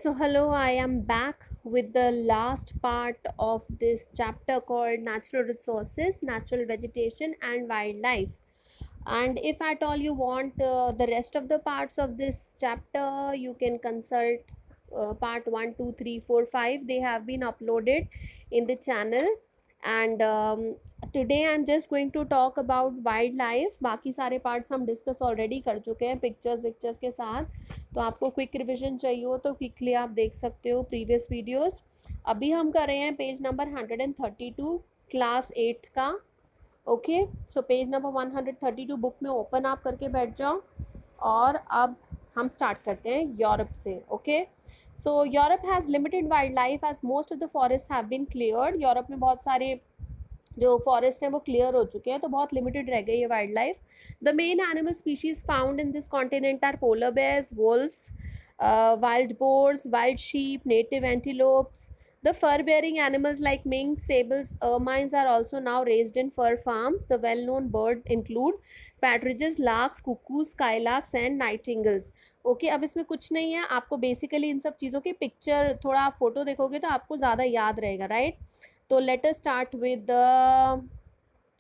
So, hello, I am back with the last part of this chapter called Natural Resources, Natural Vegetation, and Wildlife. And if at all you want the rest of the parts of this chapter, you can consult part 1, 2, 3, 4, 5. They have been uploaded in the channel. And today I'm just going to talk about wildlife. बाकी सारे parts हम discuss already कर चुके हैं pictures के साथ. तो आपको क्विक रिविजन चाहिए हो तो क्विकली आप देख सकते हो प्रीवियस वीडियोस. अभी हम कर रहे हैं पेज नंबर 132 क्लास 8 का. Okay, so page number 132 book में ओपन आप करके बैठ जाओ. और अब हम स्टार्ट करते हैं यूरोप से. Okay, so Europe has limited wildlife as most of the forest have been cleared. Europe में बहुत सारे जो फॉरेस्ट हैं वो क्लियर हो चुके हैं, तो बहुत लिमिटेड रह गई है wildlife. The main animal species found in this continent are polar bears, wolves, wild boars, wild sheep, native antelopes. The fur-bearing animals like minks, sables, ermines are also now raised in fur farms. The well-known birds include partridges, larks, cuckoos, skylarks and nightingales. Okay, अब इसमें कुछ नहीं है, आपको basically इन सब चीज़ों की picture थोड़ा आप फोटो देखोगे तो आपको ज़्यादा याद रहेगा, राइट. तो let us start with the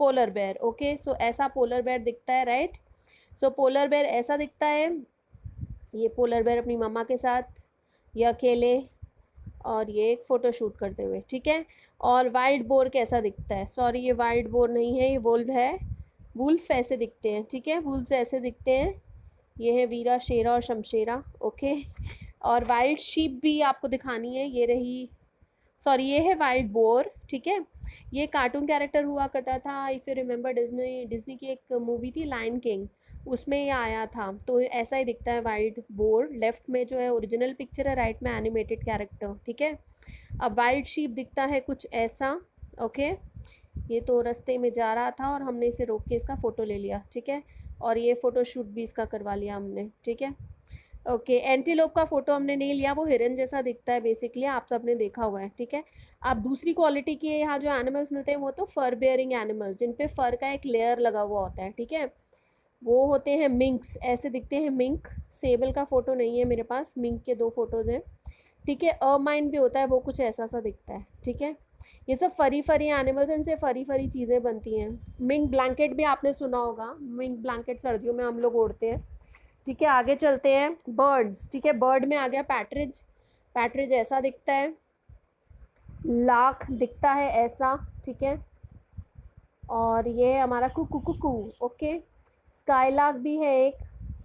polar bear. Okay, so ऐसा पोलर बेयर दिखता है, राइट. सो पोलर बेयर ऐसा दिखता है. ये पोलर बेयर अपनी मम्मा के साथ, ये अकेले, और ये एक फ़ोटो शूट करते हुए, ठीक है. और वाइल्ड बोर कैसा दिखता है? सॉरी, ये वाइल्ड बोर नहीं है, ये वुल्व है. वुल्फ ऐसे दिखते हैं, ठीक है, वुल्स ऐसे दिखते हैं. ये है वीरा, शेरा और शमशेरा. ओके, और वाइल्ड शीप भी आपको दिखानी है. ये रही, सॉरी, ये है वाइल्ड बोर, ठीक है. ये कार्टून कैरेक्टर हुआ करता था, इफ़ यू रिमेंबर, डिज्नी की एक मूवी थी लायन किंग, उसमें ये आया था. तो ऐसा ही दिखता है वाइल्ड बोर. लेफ्ट में जो है ओरिजिनल पिक्चर है, राइट में एनिमेटेड कैरेक्टर, ठीक है. अब वाइल्ड शीप दिखता है कुछ ऐसा. ओके, ये तो रास्ते में जा रहा था और हमने इसे रोक के इसका फ़ोटो ले लिया, ठीक है. और ये फ़ोटो शूट भी इसका करवा लिया हमने, ठीक है. ओके, एंटीलोप का फ़ोटो हमने नहीं लिया, वो हिरन जैसा दिखता है बेसिकली, आप सबने देखा हुआ है, ठीक है. अब दूसरी क्वालिटी के यहाँ जो एनिमल्स मिलते हैं वो तो फर बेयरिंग एनिमल्स, जिन पे फर का एक लेयर लगा हुआ होता है, ठीक है. वो होते हैं मिंक्स, ऐसे दिखते हैं मिंक. सेबल का फ़ोटो नहीं है मेरे पास, मिंक के 2 फ़ोटोज़ हैं, ठीक है. अमाइन भी होता है, वो कुछ ऐसा सा दिखता है, ठीक है. ये सब फरी फरी एनिमल्स, इनसे फरी फरी चीज़ें बनती हैं. मिंक ब्लैंकेट भी आपने सुना होगा, मिंक ब्लैंकेट सर्दियों में हम लोग ओढ़ते हैं, ठीक है. आगे चलते हैं, बर्ड्स, ठीक है. बर्ड में आ गया पैट्रिज. पैट्रिज ऐसा दिखता है. लाख दिखता है ऐसा, ठीक है. और ये हमारा कुकू कुकू. ओके, स्काईलार्क भी है एक.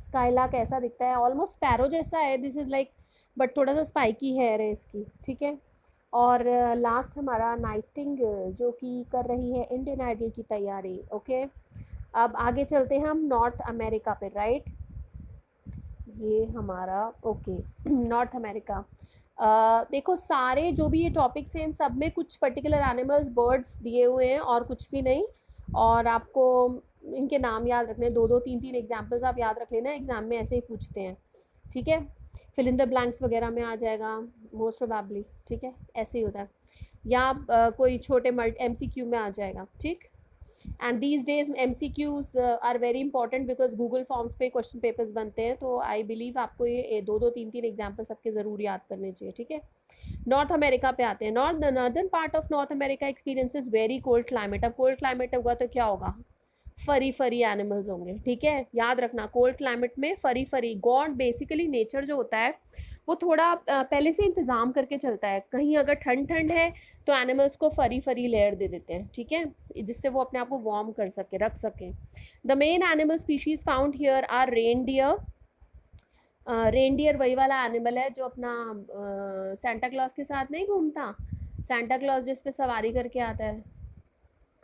स्काईलार्क ऐसा दिखता है, ऑलमोस्ट स्पैरो जैसा है. दिस इज़ लाइक, बट थोड़ा सा स्पाइकी हेयर है इसकी, ठीक है. और लास्ट हमारा नाइटिंगेल, जो कि कर रही है इंडियन आइडल की तैयारी. ओके, अब आगे चलते हैं हम नॉर्थ अमेरिका पे, राइट. ये हमारा, ओके, नॉर्थ अमेरिका. देखो, सारे जो भी ये टॉपिक्स हैं इन सब में कुछ पर्टिकुलर एनिमल्स, बर्ड्स दिए हुए हैं और कुछ भी नहीं. और आपको इनके नाम याद रखने, 2-2, 3-3 एग्जाम्पल्स आप याद रख लेना, एग्जाम में ऐसे ही पूछते हैं, ठीक है. फिल इन द ब्लैंक्स वगैरह में आ जाएगा मोस्ट प्रोबेबली, ठीक है, ऐसे ही होता है. या कोई छोटे मल्ट MCQ में आ जाएगा, ठीक. And these days MCQs are very important because Google forms पे क्वेश्चन पेपर्स बनते हैं. तो आई बिलीव आपको ये 2-2, 3-3 एग्जाम्पल सबके ज़रूर याद करने चाहिए, ठीक है. नॉर्थ अमेरिका पे आते हैं. Northern part of north America experiences very cold climate. अब कोल्ड क्लाइमेट होगा तो क्या होगा? फरी फरी एनिमल्स होंगे, ठीक है. याद रखना, कोल्ड क्लाइमेट में फरी फरी. गॉड बेसिकली नेचर जो होता है वो थोड़ा पहले से इंतज़ाम करके चलता है. कहीं अगर ठंड ठंड है तो एनिमल्स को फरी फरी लेयर दे देते हैं, ठीक है, जिससे वो अपने आप को वार्म कर सके, रख सकें. The main animal species found here are reindeer. Reindeer वही वाला एनिमल है जो अपना सेंटा क्लॉज के साथ नहीं घूमता. सेंटा क्लॉज जिस पे सवारी करके आता है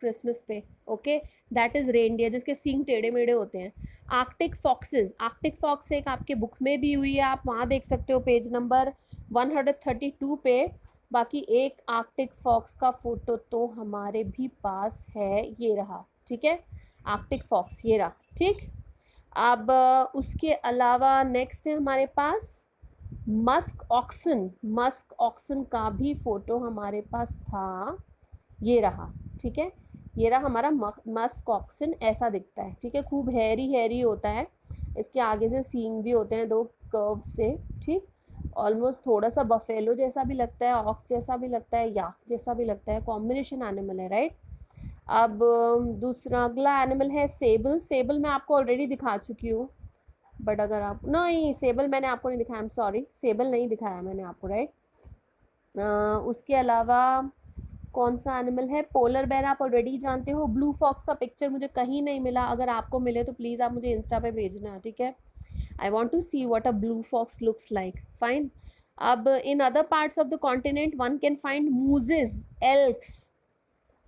क्रिसमस पे, ओके, दैट इज़ रेनडियर, जिसके सींग टेढ़े मेढ़े होते हैं. आर्कटिक फॉक्सेस, आर्कटिक फॉक्स एक आपके बुक में दी हुई है, आप वहाँ देख सकते हो पेज नंबर 132 पे. बाकी एक आर्कटिक फॉक्स का फ़ोटो तो हमारे भी पास है, ये रहा, ठीक है. आर्कटिक फॉक्स ये रहा, ठीक. अब उसके अलावा नेक्स्ट है हमारे पास मस्क ऑक्सन. मस्क ऑक्सन का भी फ़ोटो हमारे पास था, ये रहा, ठीक है. ये रहा हमारा मस्क ऑक्सन, ऐसा दिखता है, ठीक है. खूब हैरी हैरी होता है, इसके आगे से सींग भी होते हैं 2 कर्व से, ठीक. ऑलमोस्ट थोड़ा सा बफेलो जैसा भी लगता है, ऑक्स जैसा भी लगता है, याक जैसा भी लगता है, कॉम्बिनेशन एनिमल है, राइट। अब दूसरा अगला एनिमल है सेबल। सेबल मैं आपको ऑलरेडी दिखा चुकी हूँ, बट अगर आप, नहीं सेबल मैंने आपको नहीं दिखाया, आई एम सॉरी, सेबल नहीं दिखाया मैंने आपको, राइट। उसके अलावा कौन सा एनिमल है, पोलर बेर आप ऑलरेडी जानते हो। ब्लू फॉक्स का पिक्चर मुझे कहीं नहीं मिला, अगर आपको मिले तो प्लीज़ आप मुझे इंस्टा पे भेजना, ठीक है। I want to see what a blue fox looks like, fine. अब in other parts of the continent one can find mooses, elks,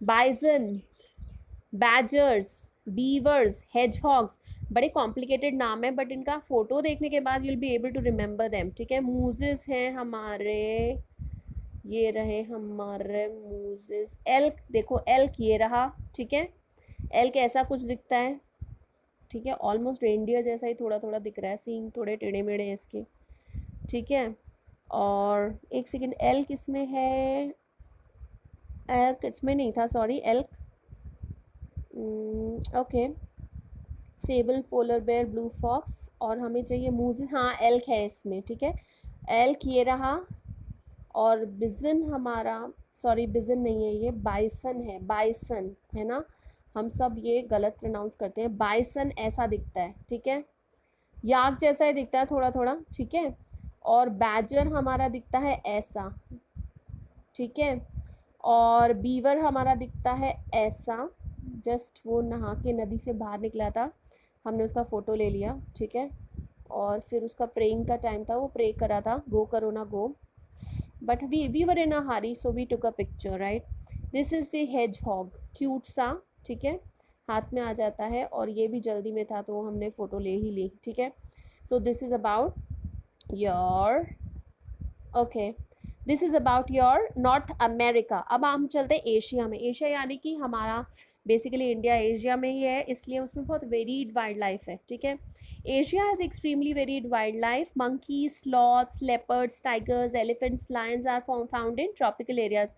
bison, badgers, beavers, hedgehogs. बड़े कॉम्प्लिकेटेड नाम है, बट इनका फोटो देखने के बाद you'll be able to remember them, ठीक है। मूजेस हैं हमारे, ये रहे हमारे मूजेस। एल्क देखो, एल्क ये रहा, ठीक है। एल्क ऐसा कुछ दिखता है, ठीक है, ऑलमोस्ट रेंडियर जैसा ही थोड़ा थोड़ा दिख रहा है, सींग थोड़े टेढ़े मेढ़े हैं इसके, ठीक है। और एक सेकेंड, एल्क इसमें है, एल्क इसमें नहीं था, sorry, elk, okay. Sable, polar bear, blue fox, और हमें चाहिए मूज, हाँ एल्क है इसमें, ठीक है। एल्क ये रहा, और बिजन हमारा, सॉरी बिजन नहीं है ये, बाइसन है, बाइसन है ना, हम सब ये गलत प्रोनाउंस करते हैं। बाइसन ऐसा दिखता है, ठीक है, याक जैसा ही दिखता है थोड़ा थोड़ा, ठीक है। और बैजर हमारा दिखता है ऐसा, ठीक है। और बीवर हमारा दिखता है ऐसा, जस्ट वो नहा के नदी से बाहर निकला था, हमने उसका फ़ोटो ले लिया, ठीक है। और फिर उसका प्रेइंग का टाइम था, वो प्रे करा था, गो करो ना go, but we were in a hurry so we took a picture, right. This is the hedgehog, cute सा, ठीक है, हाथ में आ जाता है, और ये भी जल्दी में था तो हमने फ़ोटो ले ही ली, ठीक है। So this is about your, okay, this is about your north America. अब हम चलते हैं एशिया में। एशिया यानी कि हमारा बेसिकली इंडिया एशिया में ही है, इसलिए उसमें बहुत वेरीड वाइल्ड लाइफ है, ठीक है। Asia has extremely varied wild life. Monkeys, sloths, leopards, tigers, elephants, lions are found in tropical areas.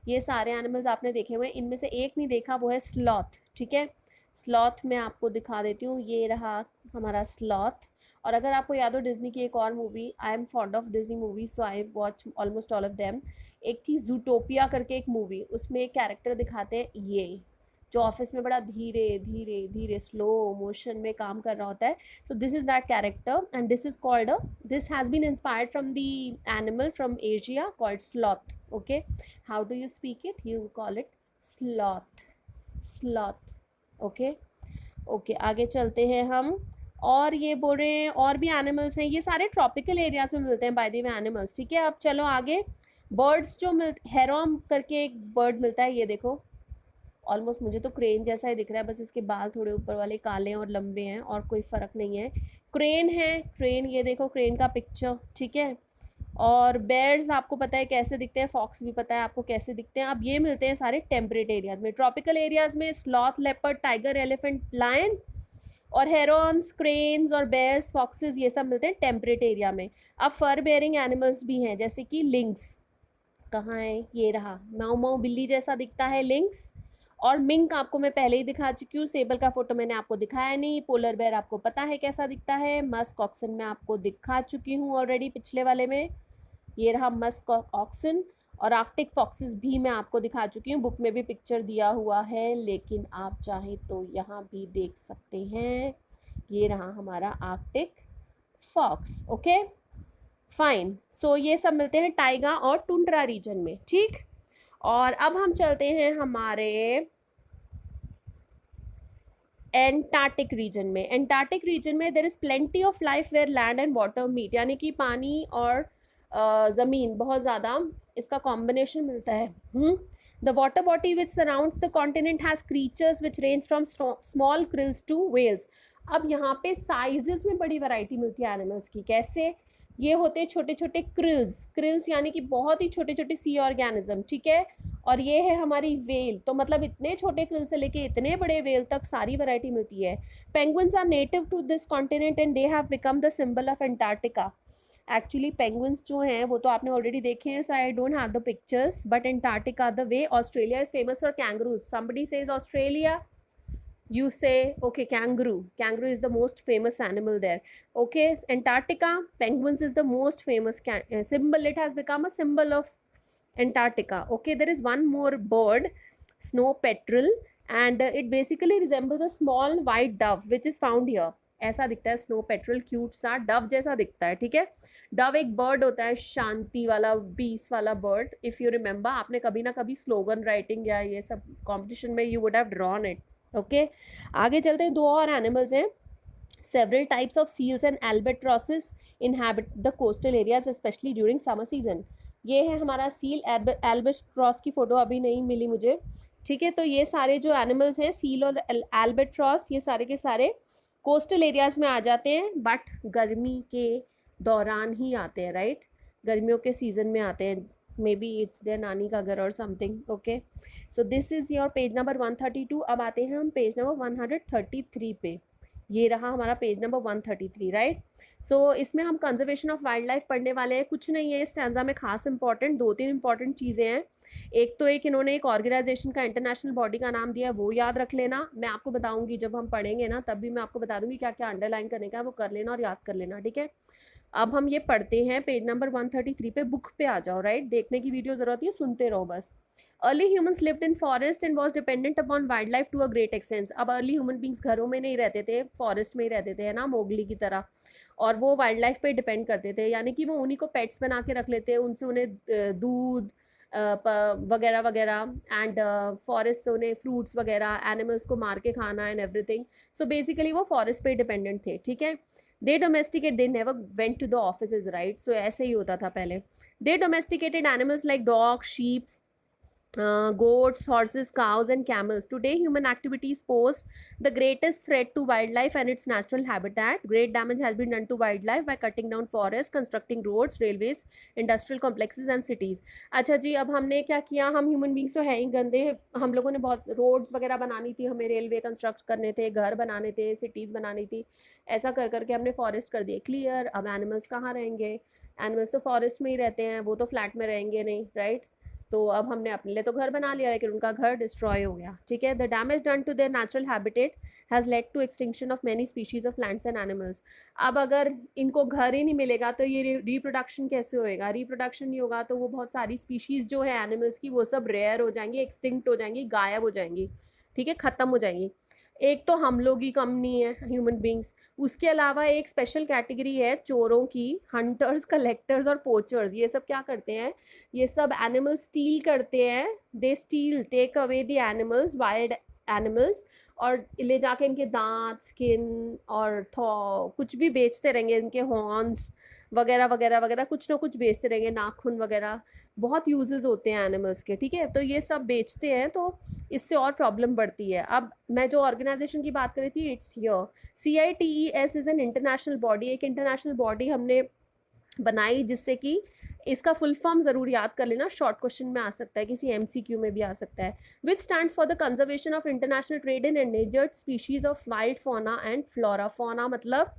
ये सारे एनिमल्स आपने देखे हुए हैं, इनमें से एक नहीं देखा, वो है स्लॉथ, ठीक है। स्लॉथ मैं आपको दिखा देती हूँ, ये रहा हमारा स्लॉथ। और अगर आपको याद हो डिज्नी की एक और movie, I am fond of Disney movie so I watch almost all of them, एक थी जूटोपिया करके एक मूवी, उसमें एक कैरेक्टर दिखाते हैं ये, जो ऑफिस में बड़ा धीरे धीरे धीरे स्लो मोशन में काम कर रहा होता है। So this is that character and this is called this has been inspired from the animal from Asia called sloth, okay. How do you speak it, you call it sloth, sloth, okay. Okay आगे चलते हैं हम, और ये बोल रहे हैं और भी एनिमल्स हैं, ये सारे ट्रॉपिकल एरियाज में मिलते हैं बाय द वे एनिमल्स, ठीक है। अब चलो आगे, बर्ड्स जो हेरोम करके एक बर्ड मिलता है, ये देखो, ऑलमोस्ट मुझे तो क्रेन जैसा ही दिख रहा है, बस इसके बाल थोड़े ऊपर वाले काले और लंबे हैं, और कोई फ़र्क नहीं है। क्रेन है, क्रेन, ये देखो क्रेन का पिक्चर, ठीक है। और बेयर्स आपको पता है कैसे दिखते हैं, फॉक्स भी पता है आपको कैसे दिखते हैं। अब ये मिलते हैं सारे टेम्परेट एरियाज में। ट्रॉपिकल एरियाज में sloth, leopard, tiger, elephant, lion, और हेरॉन्स, क्रेन्स और बेयर्स, फॉक्सेस, ये सब मिलते हैं टेम्परेट एरिया में। अब फर बेयरिंग एनिमल्स भी हैं, जैसे कि लिंक्स, कहाँ है, ये रहा, माऊ माऊ बिल्ली जैसा दिखता है लिंक्स। और मिंक आपको मैं पहले ही दिखा चुकी हूँ, सेबल का फोटो मैंने आपको दिखाया नहीं। पोलर बेयर आपको पता है कैसा दिखता है। मस्क ऑक्सन मैं आपको दिखा चुकी हूँ ऑलरेडी पिछले वाले में, ये रहा मस्क ऑक्सन। और आर्कटिक फॉक्सेस भी मैं आपको दिखा चुकी हूँ, बुक में भी पिक्चर दिया हुआ है, लेकिन आप चाहें तो यहाँ भी देख सकते हैं, ये रहा हमारा आर्कटिक फॉक्स, ओके फाइन। सो ये सब मिलते हैं टाइगा और टुंड्रा रीजन में, ठीक। और अब हम चलते हैं हमारे एंटार्क्टिक रीजन में। एंटार्क्टिक रीजन में there is plenty of life where land and water meet, यानी कि पानी और ज़मीन बहुत ज़्यादा इसका कॉम्बिनेशन मिलता है। The water body which surrounds the continent has creatures which range from small krills to whales. अब यहाँ पे साइजेस में बड़ी वैरायटी मिलती है एनिमल्स की, कैसे, ये होते हैं छोटे छोटे क्रिल्स, क्रिल्स यानी कि बहुत ही छोटे छोटे सी ऑर्गेनिज्म, ठीक है। और ये है हमारी वेल, तो मतलब इतने छोटे क्रिल से लेके इतने बड़े वेल तक सारी वैरायटी मिलती है। Penguins are native to this continent and they have become the symbol of Antarctica. Actually penguins जो हैं वो तो आपने ऑलरेडी देखे हैं, so I don't have the pictures, but Antarctica the way Australia is famous for kangaroos, somebody says Australia, You say, okay, kangaroo. Kangaroo is the most famous animal there. Okay, Antarctica, penguins is the most famous symbol. It has become a symbol of Antarctica. Okay, there is one more bird, snow petrel, and it basically resembles a small white dove which is found here. ऐसा दिखता है snow petrol, cute सा Dove जैसा दिखता है, ठीक है। Dove एक बर्ड होता है, शांति वाला, पीस वाला बर्ड। इफ यू रिमेम्बर, आपने कभी ना कभी स्लोगन राइटिंग या ये सब कंपटीशन में you would have drawn it. Okay, आगे चलते हैं। दो और एनिमल्स हैं। Several types of seals and albatrosses inhabit the coastal areas, especially during summer season. ये है हमारा सील, एल्बेट्रॉस की फ़ोटो अभी नहीं मिली मुझे, ठीक है। तो ये सारे जो एनिमल्स हैं, सील और एल्बेट्रॉस, ये सारे के सारे कोस्टल एरियाज़ में आ जाते हैं, बट गर्मी के दौरान ही आते हैं, राइट। गर्मियों के सीज़न में आते हैं, मे बी इट्स देयर नानी का घर और something. Okay, so this is your page number 132। अब आते हैं हम पेज नंबर 133 पे। ये रहा हमारा पेज नंबर 133, राइट। सो इसमें हम कंजर्वेशन ऑफ वाइल्ड लाइफ पढ़ने वाले हैं। कुछ नहीं है इस स्टैंजा में खास इंपॉर्टेंट, दो तीन इंपॉर्टेंट चीज़ें हैं। एक इन्होंने एक ऑर्गेनाइजेशन का, इंटरनेशनल बॉडी का नाम दिया है, वो याद रख लेना। मैं आपको बताऊंगी जब हम पढ़ेंगे ना, तब भी मैं आपको बता दूंगी क्या क्या अंडरलाइन करने का है, वो कर लेना और याद कर लेना, ठीक है। अब हम ये पढ़ते हैं पेज नंबर 133 पे। बुक पे आ जाओ, राइट। देखने की वीडियो जरूरत नहीं है, सुनते रहो बस। Early humans lived in forest and was dependent upon wildlife to a great extent. अब अर्ली ह्यूमन बींग्स घरों में नहीं रहते थे, फॉरेस्ट में ही रहते थे, है ना, मोगली की तरह। और वो वाइल्ड लाइफ पे डिपेंड करते थे, यानी कि वो उन्हीं को पेट्स बना के रख लेते, उनसे उन्हें दूध वगैरह वगैरह, एंड फॉरेस्ट से उन्हें फ्रूट्स वगैरह, एनिमल्स को मार के खाना एंड एवरीथिंग। सो बेसिकली वो फॉरेस्ट पे डिपेंडेंट थे, ठीक है। They domesticate, they never went to the offices, right. So ऐसे ही होता था पहले। They domesticated animals like dog, sheeps, goats, horses, cows, and camels. Today, human activities pose the greatest threat to wildlife and its natural habitat. Great damage has been done to wildlife by cutting down forests, constructing roads, railways, industrial complexes, and cities. अच्छा जी, अब हमने क्या किया, हम human beings तो हैं ही गंदे। हम लोगों ने बहुत रोड्स वगैरह बनानी थी, हमें रेलवे कंस्ट्रक्ट करने थे, घर बनाने थे, सिटीज़ बनानी थी। ऐसा कर करके हमने फॉरेस्ट कर दिए क्लियर। अब एनिमल्स कहाँ रहेंगे? एनिमल्स तो फॉरेस्ट में ही रहते हैं, वो तो फ्लैट में रहेंगे नहीं, राइट। तो अब हमने अपने लिए तो घर बना लिया, लेकिन उनका घर डिस्ट्रॉय हो गया, ठीक है। The damage done to their natural habitat has led to extinction of many species of plants and animals. अब अगर इनको घर ही नहीं मिलेगा तो ये रिप्रोडक्शन कैसे होएगा? रिप्रोडक्शन नहीं होगा तो वो बहुत सारी स्पीशीज़ जो है एनिमल्स की, वो सब रेयर हो जाएंगी, एक्सटिंक्ट हो जाएंगी, गायब हो जाएंगी, ठीक है, ख़त्म हो जाएंगी। एक तो हम लोग ही कम नहीं है, ह्यूमन बींग्स। उसके अलावा एक स्पेशल कैटेगरी है चोरों की, हंटर्स, कलेक्टर्स और पोचर्स। ये सब क्या करते हैं? ये सब एनिमल स्टील करते हैं। They steal, take away the animals, wild animals, और ले जाके इनके दांत, स्किन और कुछ भी बेचते रहेंगे, इनके हॉर्न्स वगैरह वगैरह वगैरह, कुछ ना कुछ बेचते रहेंगे, नाखून वगैरह। बहुत यूजेस होते हैं एनिमल्स के, ठीक है। तो ये सब बेचते हैं, तो इससे और प्रॉब्लम बढ़ती है। अब मैं जो ऑर्गेनाइजेशन की बात कर रही थी, it's here. CITES is an international body, एक इंटरनेशनल बॉडी हमने बनाई, जिससे कि इसका फुल फॉर्म ज़रूर याद कर लेना, शॉर्ट क्वेश्चन में आ सकता है, किसी MCQ में भी आ सकता है। विच stands for the conservation of international trade in endangered species of wild fauna and flora. Fauna मतलब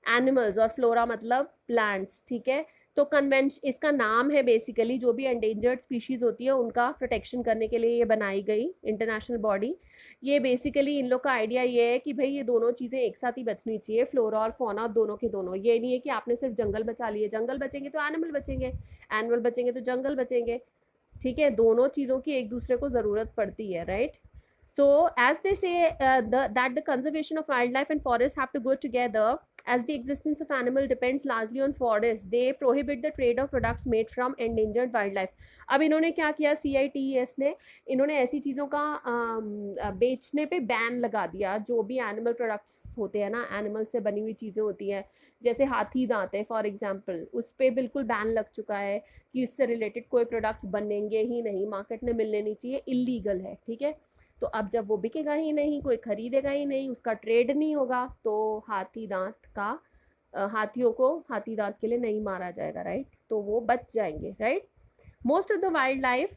एनिमल्स और फ्लोरा मतलब प्लांट्स, ठीक है। तो कन्वेंशन इसका नाम है, बेसिकली जो भी एंडेंजर्ड स्पीशीज़ होती है उनका प्रोटेक्शन करने के लिए ये बनाई गई इंटरनेशनल बॉडी। ये बेसिकली इन लोग का आइडिया ये है कि भाई ये दोनों चीज़ें एक साथ ही बचनी चाहिए, फ्लोरा और फौना दोनों के दोनों। ये नहीं है कि आपने सिर्फ जंगल बचा लिए, जंगल बचेंगे तो एनिमल बचेंगे, एनिमल बचेंगे तो जंगल बचेंगे, ठीक है। दोनों चीज़ों की एक दूसरे को ज़रूरत पड़ती है, right. So, as they say, that the conservation of wildlife and forests have to go together, as the existence of animal depends largely on forests. They prohibit the trade of products made from endangered wildlife. अब इन्होंने क्या किया, CITES ने, इन्होंने ऐसी चीज़ों का बेचने पे बैन लगा दिया। जो भी एनिमल प्रोडक्ट्स होते हैं ना, एनिमल से बनी हुई चीज़ें होती हैं, जैसे हाथी दांत है फॉर एग्जांपल, उस पर बिल्कुल बैन लग चुका है कि इससे रिलेटेड कोई प्रोडक्ट्स बनेंगे ही नहीं, मार्केट में मिलने नहीं चाहिए, इलीगल है, ठीक है। तो अब जब वो बिकेगा ही नहीं, कोई खरीदेगा ही नहीं, उसका ट्रेड नहीं होगा, तो हाथी दांत का हाथियों को हाथी दांत के लिए नहीं मारा जाएगा, राइट। तो वो बच जाएंगे, right. Most of the wild life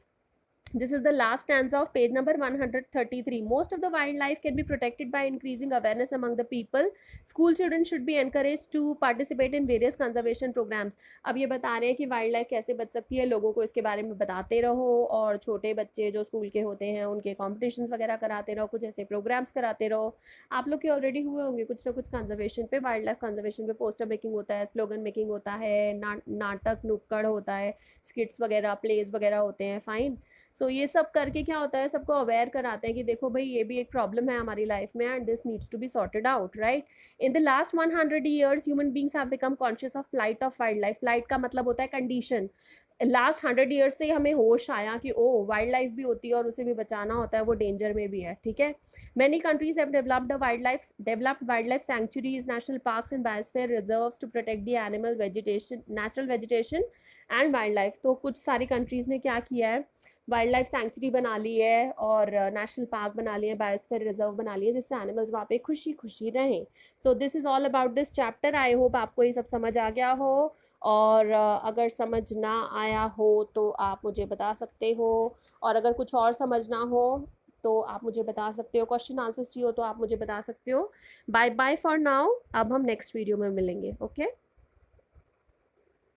This is the last stanza of page number 133. Most of the wildlife can be protected by increasing awareness among the people. School children should be encouraged to participate in various conservation programs. अब ये बता रहे हैं कि wild life कैसे बच सकती है, लोगों को इसके बारे में बताते रहो, और छोटे बच्चे जो स्कूल के होते हैं उनके कॉम्पिटिशन वगैरह कराते रहो, कुछ ऐसे प्रोग्राम्स कराते रहो. आप लोग के ऑलरेडी हुए होंगे कुछ ना कुछ कंजर्वेशन पे, वाइल्ड लाइफ कंजर्वेशन पे. पोस्टर मेकिंग होता है, स्लोगन मेकिंग होता है, नाटक नुक्कड़ होता है, स्किट्स वगैरह, प्लेज वगैरह होते हैं. फाइन. ये सब करके क्या होता है, सबको अवेयर कराते हैं कि देखो भाई ये भी एक प्रॉब्लम है हमारी लाइफ में, and this needs to be sorted out, right. In the last 100 years human beings have become conscious of flight of wildlife. Flight का मतलब होता है कंडीशन. लास्ट 100 years से हमें होश आया कि ओ वाइल्ड लाइफ भी होती है और उसे भी बचाना होता है, वो डेंजर में भी है. ठीक है. Many countries have developed wildlife sanctuaries, national parks and biosphere reserves to protect the animal vegetation, natural vegetation and wildlife. तो कुछ सारी कंट्रीज़ ने क्या किया है, वाइल्ड लाइफ सेंचुरी बना ली है और नेशनल पार्क बना लिए हैं, बायोस्फीयर रिजर्व बना लिए, जिससे एनिमल्स वहाँ पे खुशी खुशी रहें. This is all about this chapter. I hope आपको ये सब समझ आ गया हो, और अगर समझ ना आया हो तो आप मुझे बता सकते हो, और अगर कुछ और समझना हो तो आप मुझे बता सकते हो, क्वेश्चन आंसर्स चाहिए हो तो आप मुझे बता सकते हो. Bye bye for now. अब हम नेक्स्ट वीडियो में मिलेंगे. ओके.